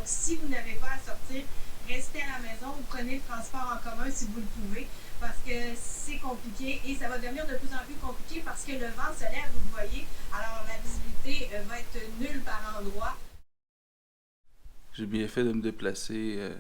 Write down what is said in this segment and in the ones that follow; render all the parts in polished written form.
Donc, si vous n'avez pas à sortir, restez à la maison ou prenez le transport en commun si vous le pouvez, parce que c'est compliqué et ça va devenir de plus en plus compliqué parce que le vent se lève, vous le voyez. Alors, la visibilité va être nulle par endroits. J'ai bien fait de me déplacer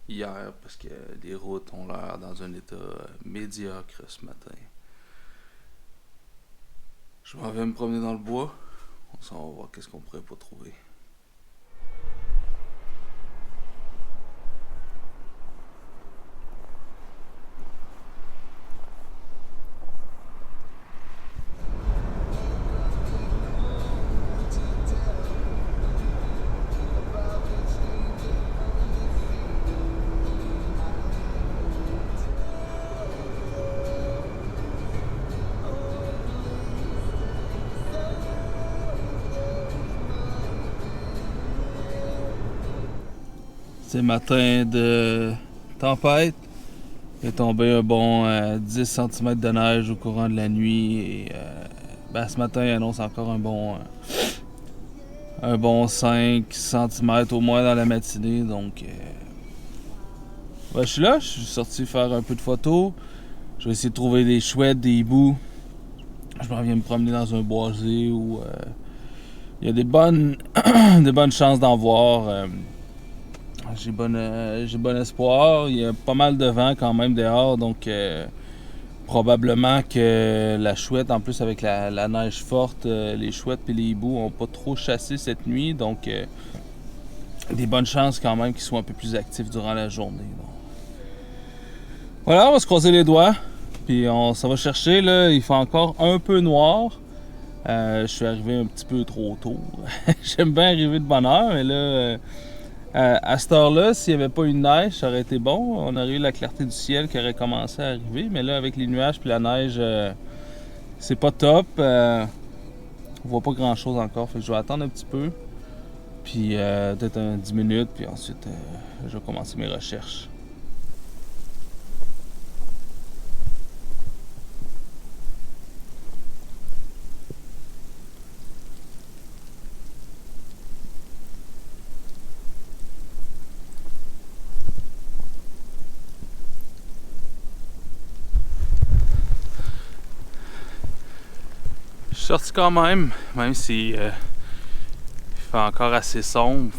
hier parce que les routes ont l'air dans un état médiocre ce matin. Je m'en vais me promener dans le bois. On s'en va voir qu'est-ce qu'on pourrait pas trouver. C'est matin de tempête. Il est tombé un bon 10 cm de neige au courant de la nuit. Et ce matin, il annonce encore un bon 5 cm au moins dans la matinée. Donc, je suis là. Je suis sorti faire un peu de photos. Je vais essayer de trouver des chouettes, des hiboux. Je m'en viens me promener dans un boisé où il y a des bonnes chances d'en voir. J'ai bon espoir. Il y a pas mal de vent quand même dehors, donc probablement que la chouette, en plus avec la neige forte, les chouettes et les hiboux n'ont pas trop chassé cette nuit, donc des bonnes chances quand même qu'ils soient un peu plus actifs durant la journée. Donc. Voilà, on va se croiser les doigts, puis on s'en va chercher. Là, il fait encore un peu noir. Je suis arrivé un petit peu trop tôt. J'aime bien arriver de bonne heure, mais là... à cette heure-là, s'il n'y avait pas eu de neige, ça aurait été bon. On aurait eu la clarté du ciel qui aurait commencé à arriver. Mais là, avec les nuages et la neige, c'est pas top. On voit pas grand-chose encore. Fait que je vais attendre un petit peu. Puis peut-être 10 minutes. Puis ensuite, je vais commencer mes recherches. Je suis sorti quand même si il fait encore assez sombre.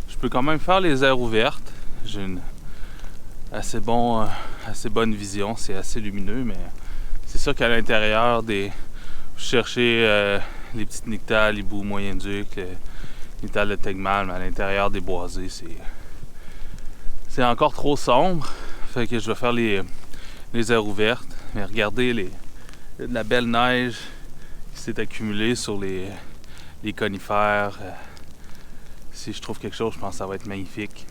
Je peux quand même faire les aires ouvertes. J'ai une assez bonne vision, c'est assez lumineux, mais c'est sûr qu'à l'intérieur je cherchais les petites nyctales, les hiboux moyen-duc, les nyctales de Tegmal, mais à l'intérieur des boisés, c'est encore trop sombre. Fait que je vais faire les aires ouvertes. Mais regardez, il y a de la belle neige qui s'est accumulée sur les conifères. Si je trouve quelque chose, je pense que ça va être magnifique.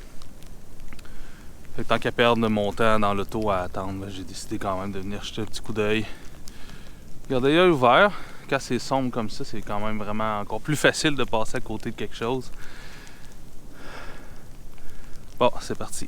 Fait que tant qu'à perdre mon temps dans l'auto à attendre, j'ai décidé quand même de venir jeter un petit coup d'œil. Gardez l'œil ouvert. Quand c'est sombre comme ça, c'est quand même vraiment encore plus facile de passer à côté de quelque chose. Bon, c'est parti.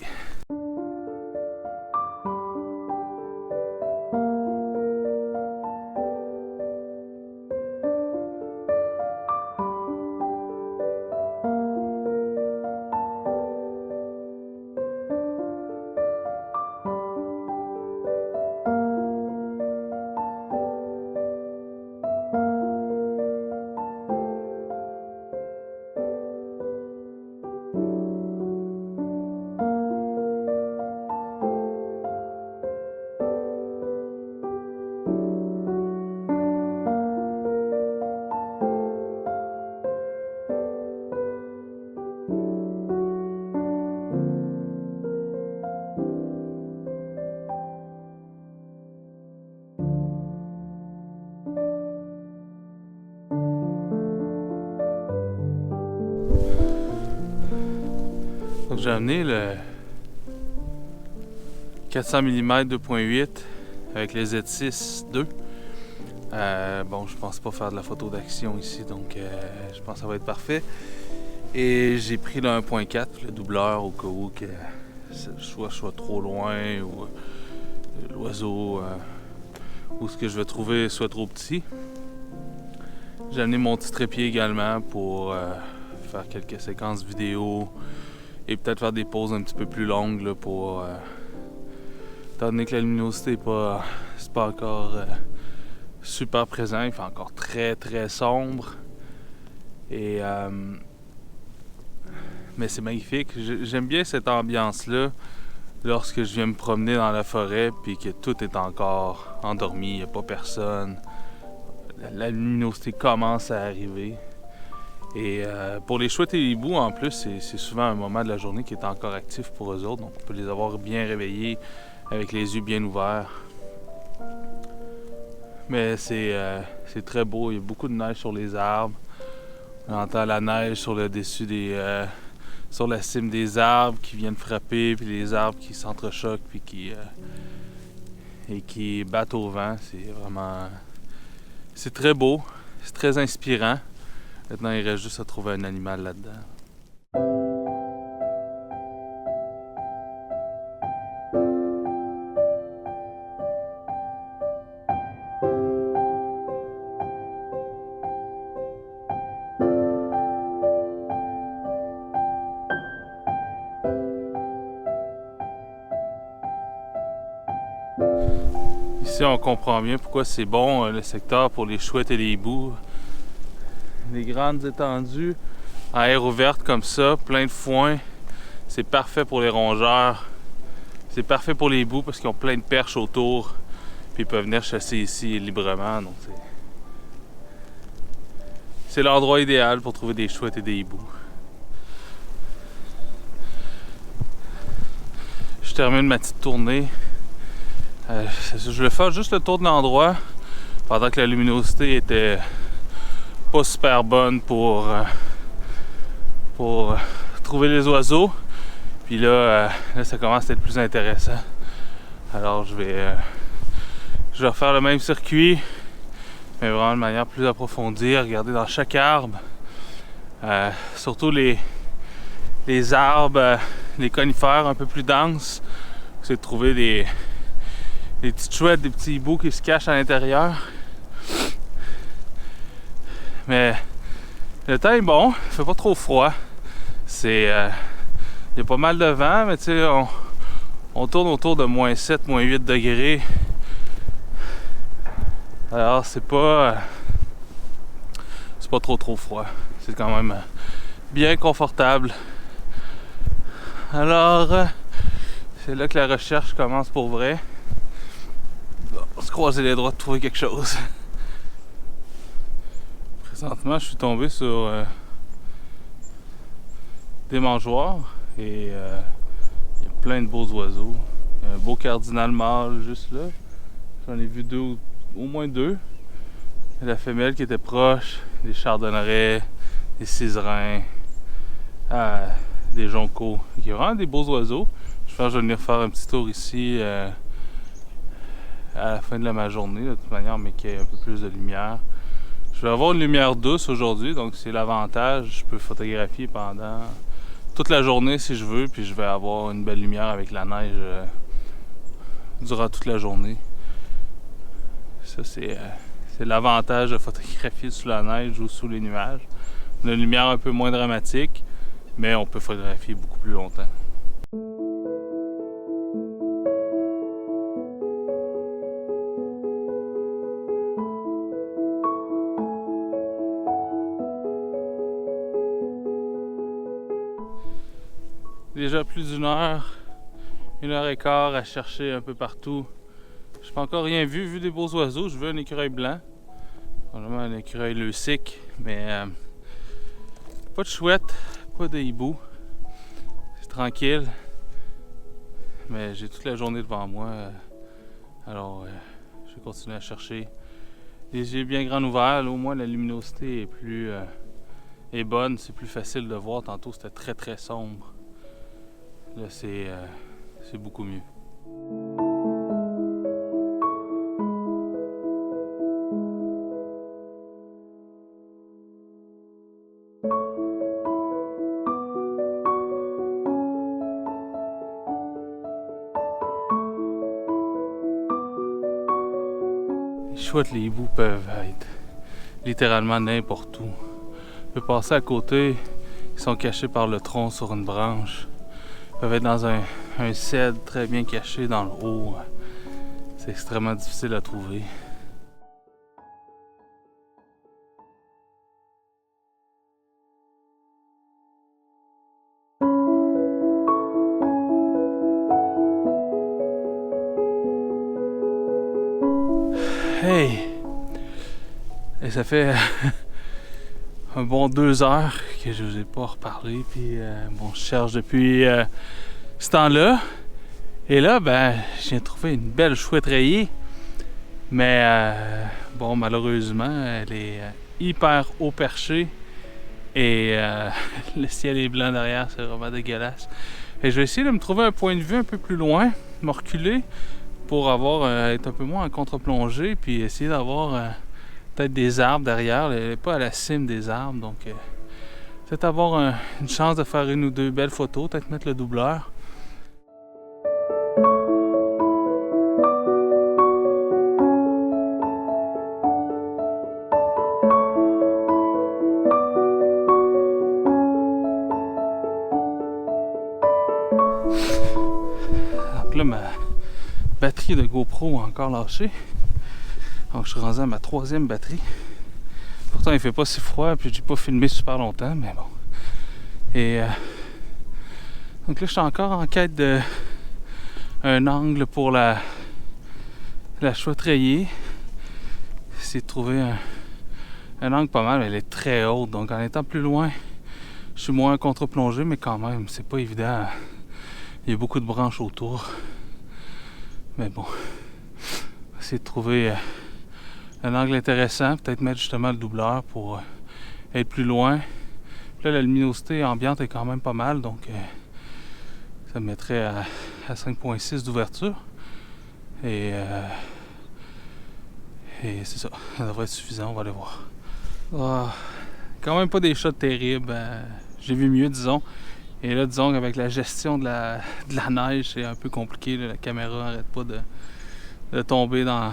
Donc j'ai amené le 400 mm 2.8 avec les Z6 II. Bon, je pense pas faire de la photo d'action ici, donc je pense que ça va être parfait. Et j'ai pris le 1.4, le doubleur, au cas où que soit je sois trop loin ou l'oiseau ou ce que je vais trouver soit trop petit. J'ai amené mon petit trépied également pour faire quelques séquences vidéo et peut-être faire des pauses un petit peu plus longues là, pour... étant donné que la luminosité c'est pas encore super présent, il fait encore très très sombre. Et... mais c'est magnifique. J'aime bien cette ambiance-là lorsque je viens me promener dans la forêt puis que tout est encore endormi, il n'y a pas personne. La luminosité commence à arriver. Et pour les chouettes et les hiboux, en plus, c'est souvent un moment de la journée qui est encore actif pour eux autres. Donc on peut les avoir bien réveillés avec les yeux bien ouverts. Mais c'est très beau. Il y a beaucoup de neige sur les arbres. On entend la neige sur le dessus sur la cime des arbres qui viennent frapper, puis les arbres qui s'entrechoquent puis qui battent au vent. C'est vraiment... C'est très beau, c'est très inspirant. Maintenant, il reste juste à trouver un animal là-dedans. Ici, on comprend bien pourquoi c'est bon le secteur pour les chouettes et les hiboux. Les grandes étendues à air ouverte comme ça, plein de foin, c'est parfait pour les rongeurs. C'est parfait pour les hiboux parce qu'ils ont plein de perches autour, puis ils peuvent venir chasser ici librement. Donc c'est l'endroit idéal pour trouver des chouettes et des hiboux. Je termine ma petite tournée. Je vais faire juste le tour de l'endroit pendant que la luminosité était pas super bonne pour trouver les oiseaux. Puis là, ça commence à être plus intéressant. Alors je vais refaire le même circuit, mais vraiment de manière plus approfondie, regarder dans chaque arbre. Surtout les arbres, les conifères un peu plus denses. C'est de trouver des petites chouettes, des petits hiboux qui se cachent à l'intérieur. Mais le temps est bon, il fait pas trop froid. Il y a pas mal de vent, mais tu sais, on tourne autour de moins 7, moins 8 degrés. Alors c'est pas trop froid. C'est quand même bien confortable. Alors c'est là que la recherche commence pour vrai. On va se croiser les doigts de trouver quelque chose. Présentement, je suis tombé sur des mangeoires et il y a plein de beaux oiseaux. Il y a un beau cardinal mâle juste là. J'en ai vu au moins deux. La femelle qui était proche, des chardonnerets, des ciserins, des joncos. Il y a vraiment des beaux oiseaux. Je vais venir faire un petit tour ici à la fin de ma journée, de toute manière, mais qu'il y ait un peu plus de lumière. Je vais avoir une lumière douce aujourd'hui, donc c'est l'avantage. Je peux photographier pendant toute la journée si je veux, puis je vais avoir une belle lumière avec la neige durant toute la journée. Ça, c'est l'avantage de photographier sous la neige ou sous les nuages. Une lumière un peu moins dramatique, mais on peut photographier beaucoup plus longtemps. Déjà plus d'1 heure, 1h15 à chercher un peu partout. Je n'ai pas encore rien vu des beaux oiseaux. Je veux un écureuil blanc. Probablement un écureuil leucique, mais pas de chouette, pas de hibou. C'est tranquille. Mais j'ai toute la journée devant moi. Alors je vais continuer à chercher. Les yeux bien grands ouverts, là, au moins la luminosité est bonne, c'est plus facile de voir. Tantôt c'était très très sombre. Là, c'est beaucoup mieux. Les chouettes, les hiboux peuvent être littéralement n'importe où. On peut passer à côté, qui sont cachés par le tronc sur une branche. Ils peuvent être dans un cèdre très bien caché dans le haut. C'est extrêmement difficile à trouver. Hey! Et ça fait un bon 2 heures que je vous ai pas reparlé. Puis bon, je cherche depuis ce temps-là. Et là, ben, je viens de trouver une belle chouette rayée. Mais bon, malheureusement, elle est hyper haut perchée. Et le ciel est blanc derrière, c'est vraiment dégueulasse. Et je vais essayer de me trouver un point de vue un peu plus loin, me reculer pour être un peu moins en contre-plongée, puis essayer d'avoir peut-être des arbres derrière, pas à la cime des arbres, donc peut-être avoir une chance de faire 1 ou 2 belles photos, peut-être mettre le doubleur. Donc là, ma batterie de GoPro a encore lâché. Donc je suis rendu à ma 3e batterie. Pourtant il fait pas si froid, puis j'ai pas filmé super longtemps, mais bon. Et donc là je suis encore en quête de un angle pour la chouette rayée. Essayer de trouver un angle pas mal, mais elle est très haute, donc en étant plus loin, je suis moins contre-plongé, mais quand même, c'est pas évident. Il y a beaucoup de branches autour. Mais bon, on va essayer de trouver un angle intéressant, peut-être mettre justement le doubleur pour être plus loin. Puis là, la luminosité ambiante est quand même pas mal, donc ça me mettrait à 5.6 d'ouverture. Et c'est ça, ça devrait être suffisant, on va aller voir. Quand même pas des shots terribles, j'ai vu mieux, disons. Et là, disons qu'avec la gestion de la neige, c'est un peu compliqué, là. La caméra n'arrête pas de tomber dans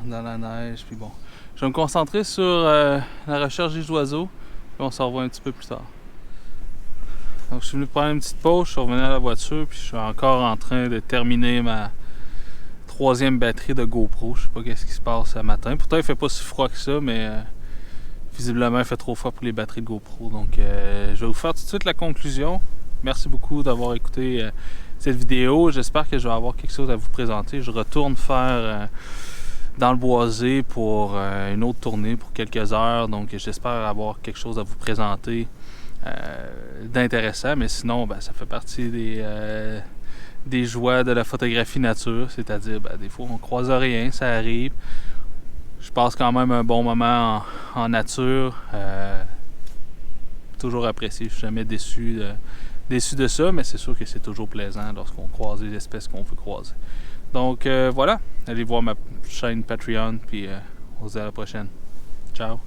la neige. Puis bon, je vais me concentrer sur la recherche des oiseaux, puis on se revoit un petit peu plus tard. Donc je suis venu prendre une petite pause, je suis revenu à la voiture, puis je suis encore en train de terminer ma 3e batterie de GoPro. Je sais pas qu'est-ce qui se passe ce matin. Pourtant il fait pas si froid que ça, mais visiblement il fait trop froid pour les batteries de GoPro. Donc je vais vous faire tout de suite la conclusion. Merci beaucoup d'avoir écouté cette vidéo. J'espère que je vais avoir quelque chose à vous présenter. Je retourne faire dans le boisé pour une autre tournée pour quelques heures. Donc j'espère avoir quelque chose à vous présenter d'intéressant. Mais sinon, ben, ça fait partie des joies de la photographie nature. C'est-à-dire, ben, des fois on croise rien, ça arrive. Je passe quand même un bon moment en nature. Toujours apprécié. Je suis jamais déçu de ça, mais c'est sûr que c'est toujours plaisant lorsqu'on croise les espèces qu'on veut croiser. Donc voilà, allez voir ma chaîne Patreon, puis on se dit à la prochaine. Ciao!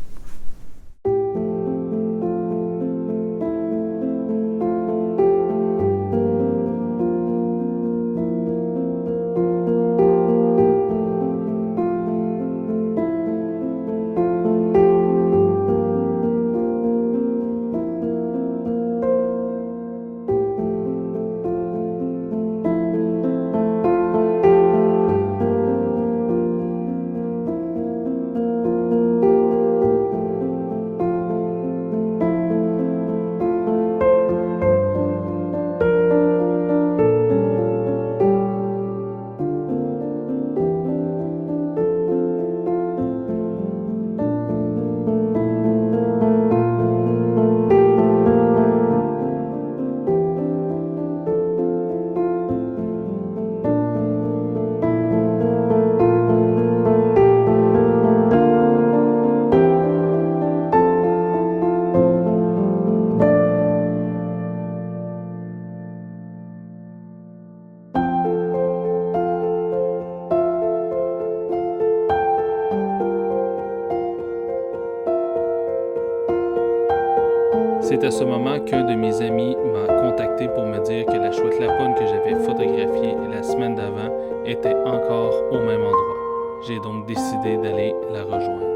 C'est à ce moment qu'un de mes amis m'a contacté pour me dire que la chouette lapone que j'avais photographiée la semaine d'avant était encore au même endroit. J'ai donc décidé d'aller la rejoindre.